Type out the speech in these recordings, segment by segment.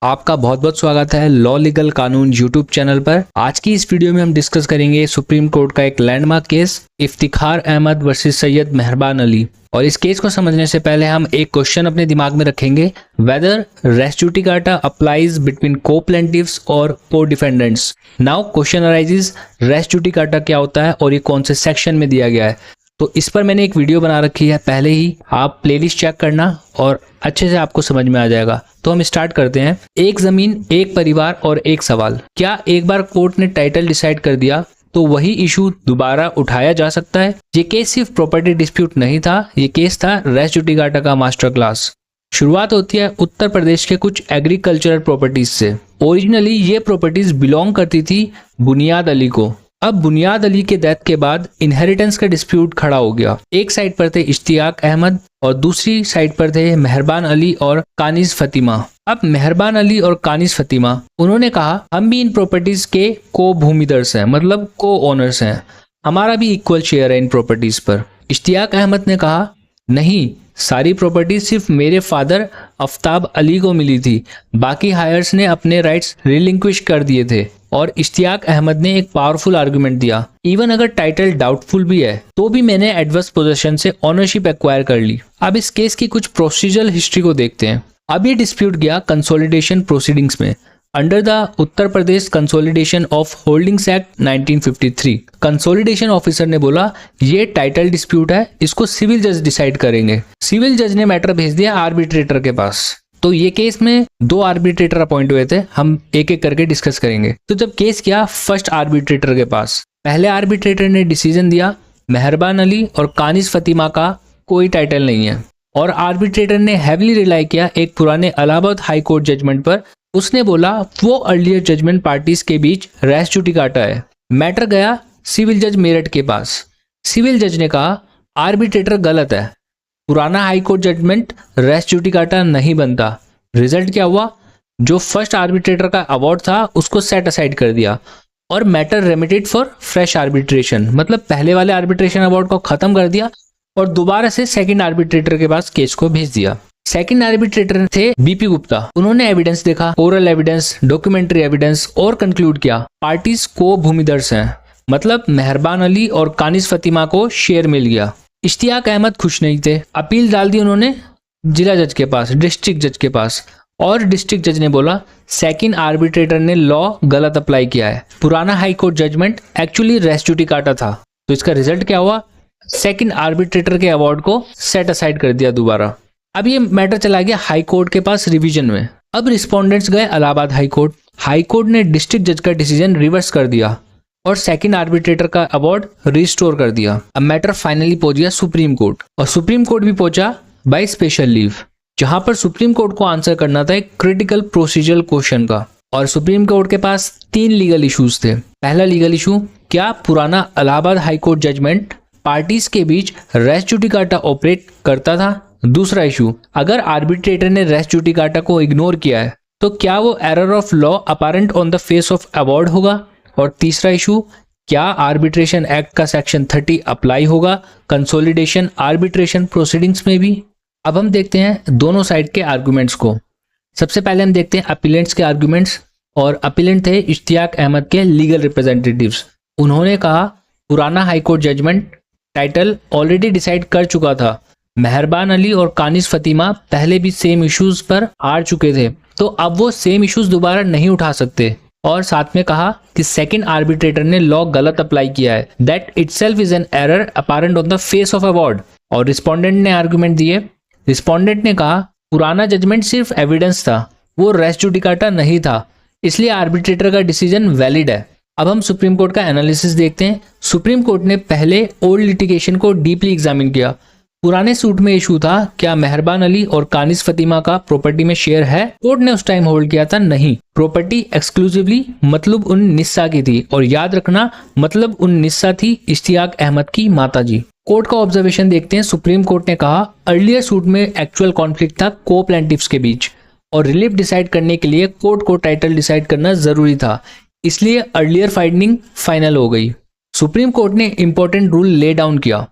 आपका बहुत बहुत स्वागत है लॉ लीगल कानून यूट्यूब चैनल पर। आज की इस वीडियो में हम डिस्कस करेंगे सुप्रीम कोर्ट का एक landmark case Iftikhar Ahmed versus Syed Mehrban Ali. और इस केस को समझने से पहले हम एक क्वेश्चन अपने दिमाग में रखेंगे, whether res judicata applies between co plaintiffs और co defendants. Now question arises, res judicata क्या होता है और ये कौन से सेक्शन में दिया गया है। तो इस पर मैंने एक वीडियो बना रखी है, पहले ही आप प्लेलिस्ट चेक करना और अच्छे से आपको समझ में आ जाएगा। तो हम स्टार्ट करते हैं। एक जमीन, एक परिवार और एक सवाल। क्या एक बार कोर्ट ने टाइटल डिसाइड कर दिया तो वही इशू दोबारा उठाया जा सकता है? ये केस सिर्फ प्रॉपर्टी डिस्प्यूट नहीं था, ये केस था रेस जुडिकाटा का मास्टर क्लास। शुरुआत होती है उत्तर प्रदेश के कुछ एग्रीकल्चरल प्रॉपर्टीज से। ओरिजिनली ये प्रॉपर्टीज बिलोंग करती थी बुनियाद अली को। अब बुनियाद अली के डेथ के बाद इनहेरिटेंस का डिस्प्यूट खड़ा हो गया। एक साइड पर थे इश्तियाक अहमद और दूसरी साइड पर थे मेहरबान अली और कानिज फतिमा। अब मेहरबान अली और कानिज फतिमा उन्होंने कहा हम भी इन प्रॉपर्टीज के को भूमिदर्श हैं, मतलब को ओनर्स हैं, हमारा भी इक्वल शेयर है इन प्रॉपर्टीज पर। इश्तियाक अहमद ने कहा नहीं, सारी प्रॉपर्टी सिर्फ मेरे फादर आफ्ताब अली को मिली थी, बाकी हायर्स ने अपने राइट्स रिलिंक्विश कर दिए थे। और इश्तियाक अहमद ने एक पावरफुल आर्गुमेंट दिया, इवन अगर टाइटल डाउटफुल भी है तो भी मैंने एडवर्स पोजीशन से ओनरशिप एक्वायर कर ली। अब इस केस की कुछ प्रोसीजरल हिस्ट्री को देखते हैं। अब ये डिस्प्यूट गया कंसोलिडेशन प्रोसीडिंग्स में under the Uttar Pradesh consolidation of holdings act 1953। Consolidation officer ने बोला ये टाइटल डिस्प्यूट है, इसको सिविल जज डिसाइड करेंगे। सिविल जज ने मैटर भेज दिया आर्बिट्रेटर के पास। तो ये केस में 2 आर्बिट्रेटर अपॉइंट हुए थे, हम एक एक करके डिस्कस करेंगे। तो जब केस गया फर्स्ट आर्बिट्रेटर के पास, पहले आर्बिट्रेटर ने डिसीजन दिया मेहरबान अली और कानिज फतिमा का कोई टाइटल नहीं है। और आर्बिट्रेटर ने हैवीली रिलाई किया एक पुराने इलाहाबाद हाई कोर्ट जजमेंट पर। उसने बोला वो अर्लियर जजमेंट पार्टीज के बीच रेस जुडिकाटा है। मैटर गया सिविल जज मेरठ के पास। सिविल जज ने कहा आर्बिट्रेटर गलत है, पुराना high court judgement res judicata नहीं बनता। रिजल्ट क्या हुआ, जो फर्स्ट आर्बिट्रेटर का अवार्ड था उसको सेट असाइड कर दिया और matter remitted for fresh arbitration, मतलब पहले वाले आर्बिट्रेशन अवार्ड को खत्म कर दिया और दोबारा से सेकंड आर्बिट्रेटर के पास केस को भेज दिया। सेकंड आर्बिट्रेटर थे बीपी गुप्ता। उन्होंने एविडेंस देखा, ओरल एविडेंस, डॉक्यूमेंट्री एविडेंस और कंक्लूड किया पार्टीज को भूमिदर्श हैं, मतलब मेहरबान अली और कानिज फतिमा को शेयर मिल गया। इश्तियाक अहमद खुश नहीं थे, अपील डाल दी उन्होंने जिला जज के पास, डिस्ट्रिक्ट जज के पास। और डिस्ट्रिक्ट जज ने बोला सेकंड आर्बिट्रेटर ने लॉ गलत अप्लाई किया है, पुराना high court judgment actually res judicata था। तो इसका रिजल्ट क्या हुआ, सेकंड आर्बिट्रेटर के अवार्ड को सेट असाइड कर दिया दोबारा। अब ये मैटर चला गया हाई कोर्ट के पास रिवीजन में। अब रिस्पोंडेंट्स गए Allahabad high court. High court ने डिस्ट्रिक्ट जज का डिसीजन रिवर्स कर दिया और सेकंड आर्बिट्रेटर का अवार्ड रिस्टोर कर दिया। अब मैटर फाइनली पहुंच गया सुप्रीम कोर्ट, और सुप्रीम कोर्ट भी पहुंचा बाय स्पेशल लीव, जहां पर सुप्रीम कोर्ट को आंसर करना था एक क्रिटिकल प्रोसीजरल क्वेश्चन का। और सुप्रीम कोर्ट के पास 3 लीगल इश्यूज थे। पहला लीगल इशू, क्या पुराना Allahabad high court judgment parties के बीच रेस जुडिकाटा ऑपरेट करता था? दूसरा इशू, अगर आर्बिट्रेटर ने रेस जुडिकाटा को इग्नोर किया है तो क्या वो error of law apparent on the face of award होगा? और तीसरा इशू, क्या आर्बिट्रेशन एक्ट का सेक्शन 30 अप्लाई होगा कंसोलिडेशन आर्बिट्रेशन प्रोसीडिंग्स में भी? अब हम देखते हैं दोनों साइड के आर्गुमेंट्स को। सबसे पहले हम देखते हैं अपीलेंट्स के आर्गुमेंट्स, और अपीलेंट थे इश्तियाक अहमद के लीगल रिप्रेजेंटेटिव्स। उन्होंने कहा पुराना high court judgment title already decide कर चुका था, मेहरबान अली और कानिज फतिमा पहले भी सेम इश्यूज पर हार चुके थे, तो अब वो सेम इश्यूज दोबारा नहीं उठा सकते। और साथ में कहा कि सेकंड आर्बिट्रेटर ने लॉ गलत अप्लाई किया है, that itself is an error apparent on the face of award. और रिस्पोंडेंट ने आर्गुमेंट दिए। रिस्पोंडेंट ने कहा पुराना जजमेंट सिर्फ एविडेंस था, वो रेस जुडिकाटा नहीं था, इसलिए आर्बिट्रेटर का डिसीजन वैलिड है। अब हम सुप्रीम कोर्ट का एनालिसिस देखते हैं। सुप्रीम कोर्ट ने पहले ओल्ड लिटिगेशन को डीपली एग्जामिन किया। पुराने सूट में इशू था क्या मेहरबान अली और कानिज फतिमा का प्रॉपर्टी में शेयर है? कोर्ट ने उस टाइम होल्ड किया था नहीं, प्रॉपर्टी एक्सक्लूसिवली मतलब उन निस्सा की थी, और याद रखना मतलब उन निस्सा थी इश्तियाक अहमद की माताजी। कोर्ट का ऑब्जर्वेशन देखते हैं। सुप्रीम कोर्ट ने कहा अर्लियर सूट में एक्चुअल कॉन्फ्लिक्ट था को प्लेंटिफ्स के बीच, और रिलीफ डिसाइड करने के लिए कोर्ट को टाइटल डिसाइड करना जरूरी था, इसलिए अर्लियर फाइंडिंग फाइनल हो गई। सुप्रीम कोर्ट ने इंपॉर्टेंट रूल ले डाउन किया,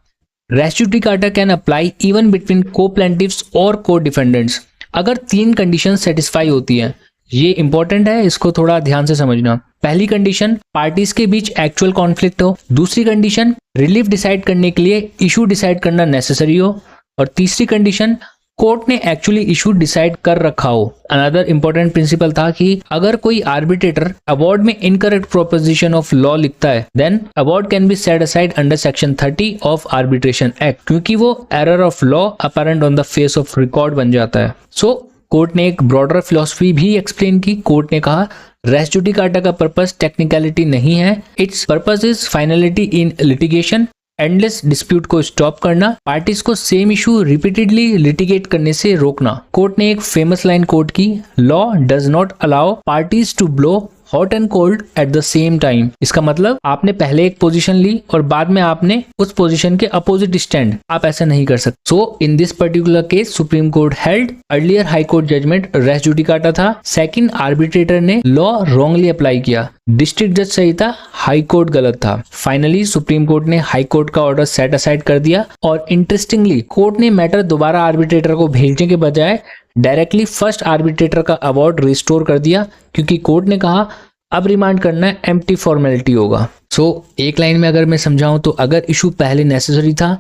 res judicata can apply even between co plaintiffs और को डिफेंडेंट्स। अगर 3 कंडीशन सेटिस्फाई होती हैं, ये इंपॉर्टेंट है, इसको थोड़ा ध्यान से समझना। पहली कंडीशन, पार्टीज के बीच एक्चुअल कॉन्फ्लिक्ट हो। दूसरी कंडीशन, रिलीफ डिसाइड करने के लिए इशू डिसाइड करना नेसेसरी हो। और तीसरी कंडीशन, कोर्ट ने एक्चुअली इशू डिसाइड कर रखा हो। अनदर इंपॉर्टेंट प्रिंसिपल था कि अगर कोई आर्बिट्रेटर अवार्ड में इनकरेक्ट प्रोपोजिशन ऑफ लॉ लिखता है, then award can be set aside under section 30 of arbitration act, क्योंकि वो error of law apparent on the face of record बन जाता है। सो कोर्ट ने एक ब्रॉडर फिलॉसफी भी एक्सप्लेन की। कोर्ट ने कहा रेस जुडिकाटा का पर्पस टेक्निकलिटी नहीं है, it's purpose is finality in litigation, endless dispute को स्टॉप करना, पार्टीज को सेम इशू रिपीटेडली लिटिगेट करने से रोकना। कोर्ट ने एक फेमस लाइन कोट की, law does not allow parties to blow hot and cold at the same time. इसका मतलब आपने पहले एक पोजीशन ली और बाद में आपने उस पोजीशन के अपोजिट स्टैंड, आप ऐसा नहीं कर सकते। So in this particular case supreme court held earlier high court judgement res judicata था। सेकंड, आर्बिट्रेटर ने लॉ रॉन्गली अप्लाई किया, डिस्ट्रिक्ट जज सही था, हाई कोर्ट गलत था। फाइनली सुप्रीम कोर्ट ने हाई कोर्ट का ऑर्डर सेट असाइड कर दिया और इंटरेस्टिंगली कोर्ट ने मैटर दोबारा आर्बिट्रेटर को भेजने के बजाय डायरेक्टली फर्स्ट आर्बिट्रेटर का अवार्ड रिस्टोर कर दिया, क्योंकि कोर्ट ने कहा अब रिमांड करना एम्प्टी फॉर्मेलिटी होगा। सो एक लाइन में अगर मैं समझाऊं तो अगर इशू पहले नेसेसरी था,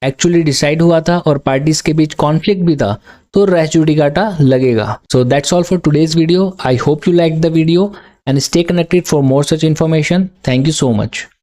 एक्चुअली डिसाइड हुआ था और पार्टीज के बीच कॉन्फ्लिक्ट भी था, तो रेस जुडिकाटा लगेगा। So that's all for today's video. I hope you like the video and stay connected for more such information. Thank you so much.